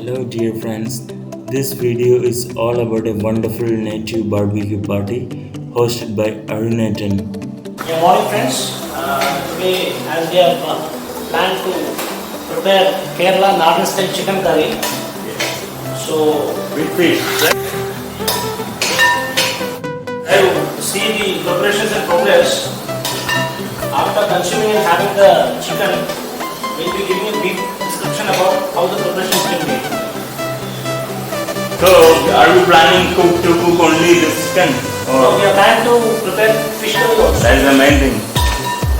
Hello, dear friends. This video is all about a wonderful native barbecue party hosted by Arunatan. Good morning, friends. Today, as we have planned to prepare Kerala Northern style chicken curry, so With fish, right? I will see the preparations and progress. After consuming and having the chicken, we'll be giving a brief description about how the preparations can be. So, are you planning to cook only this chicken? So we are planning to prepare fish curry also. That is the main thing.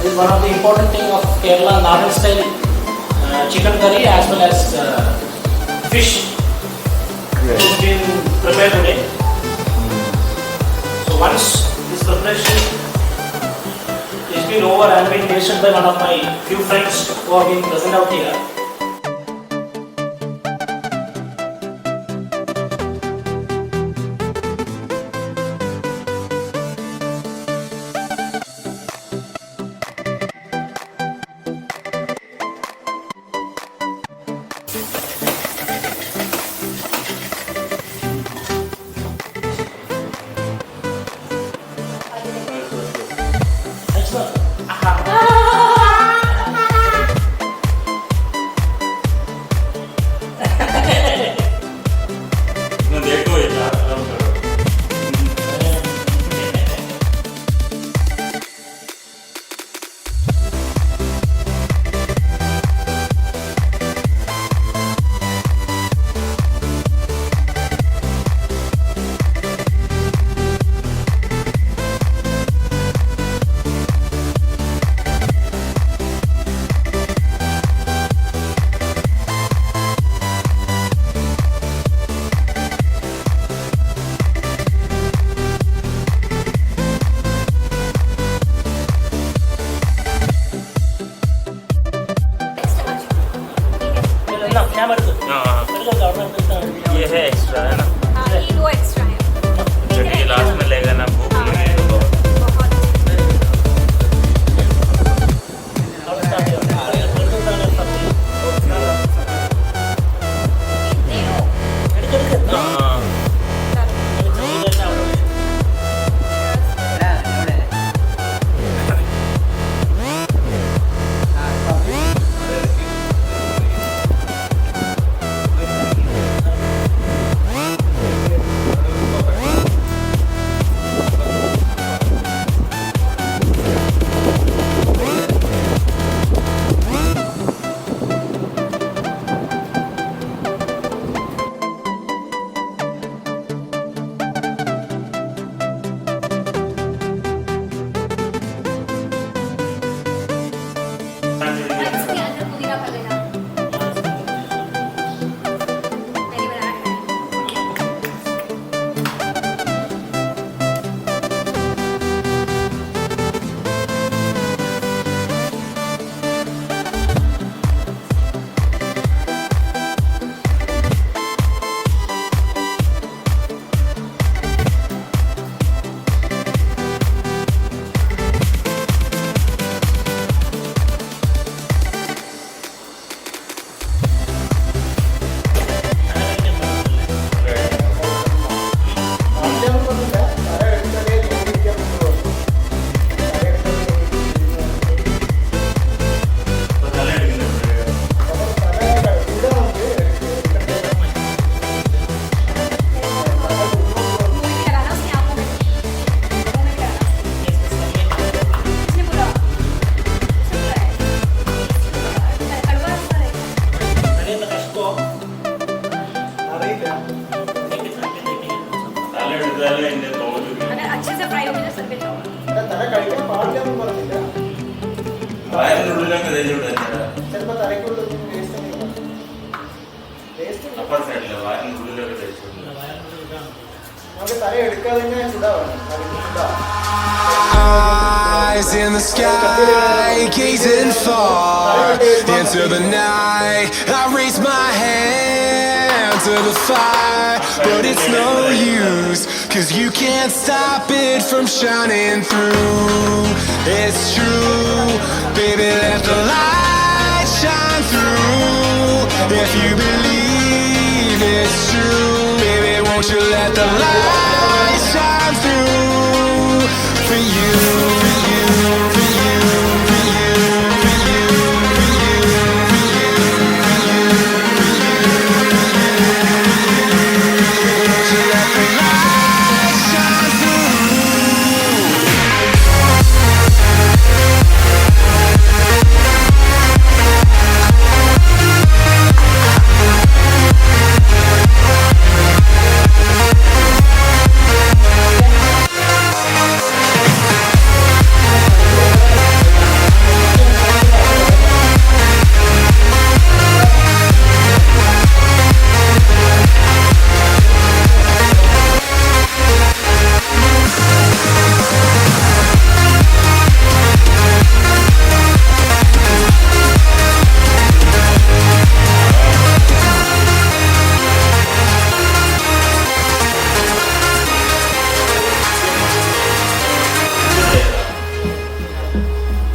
This is one of the important thing of Kerala Northern style chicken curry as well as fish which has been prepared today. So once this preparation is been over and been tasted by one of my few friends who have been present out here. No, देखो ये आराम करो. क्या मर्द? हाँ, मेरे को order ये है एक्स्ट्रा है ना. हाँ ये दो एक्स्ट्रा है जब ये लास्ट में लेगा ना भूख लगी तो बहुत. बहुत हाँ. इसके अंदर पुदीना भर देना मैंने बनाया है मुंह में कराना उसने आंखों में मुंह में कराना उसने बोला कड़वा सा है अगर अच्छे से फ्राई हो गया सर पे അപ്പർ സൈഡില് വായന ഉള്ളിലൊക്കെ തേച്ചു. Eyes in the sky, gazing far into the night. I raise my hand to the fire, but it's no use, 'cause you can't stop it from shining through. It's true, baby, let the light shine through. If you believe won't you let the light shine through for you, for you, for you, for you, for you, for you, for you, for you, won't you let the light shine through?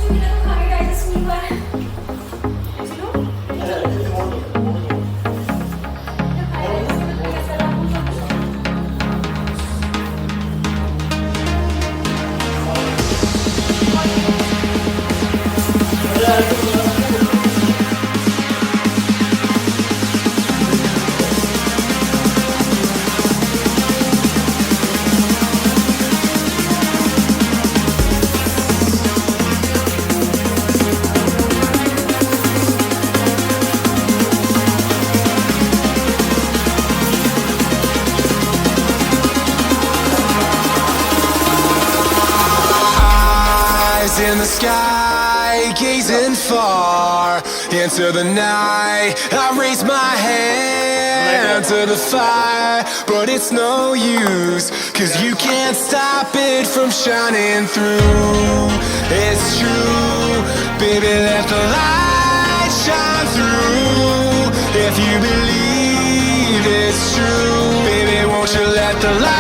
Chicken खाने digest नहीं हुआ है चलो Eyes in the sky, gazing far into the night. I raise my hand to the fire, but it's no use, 'cause you can't stop it from shining through. It's true, baby, let the light shine through. If you believe it's true, baby, won't you let the light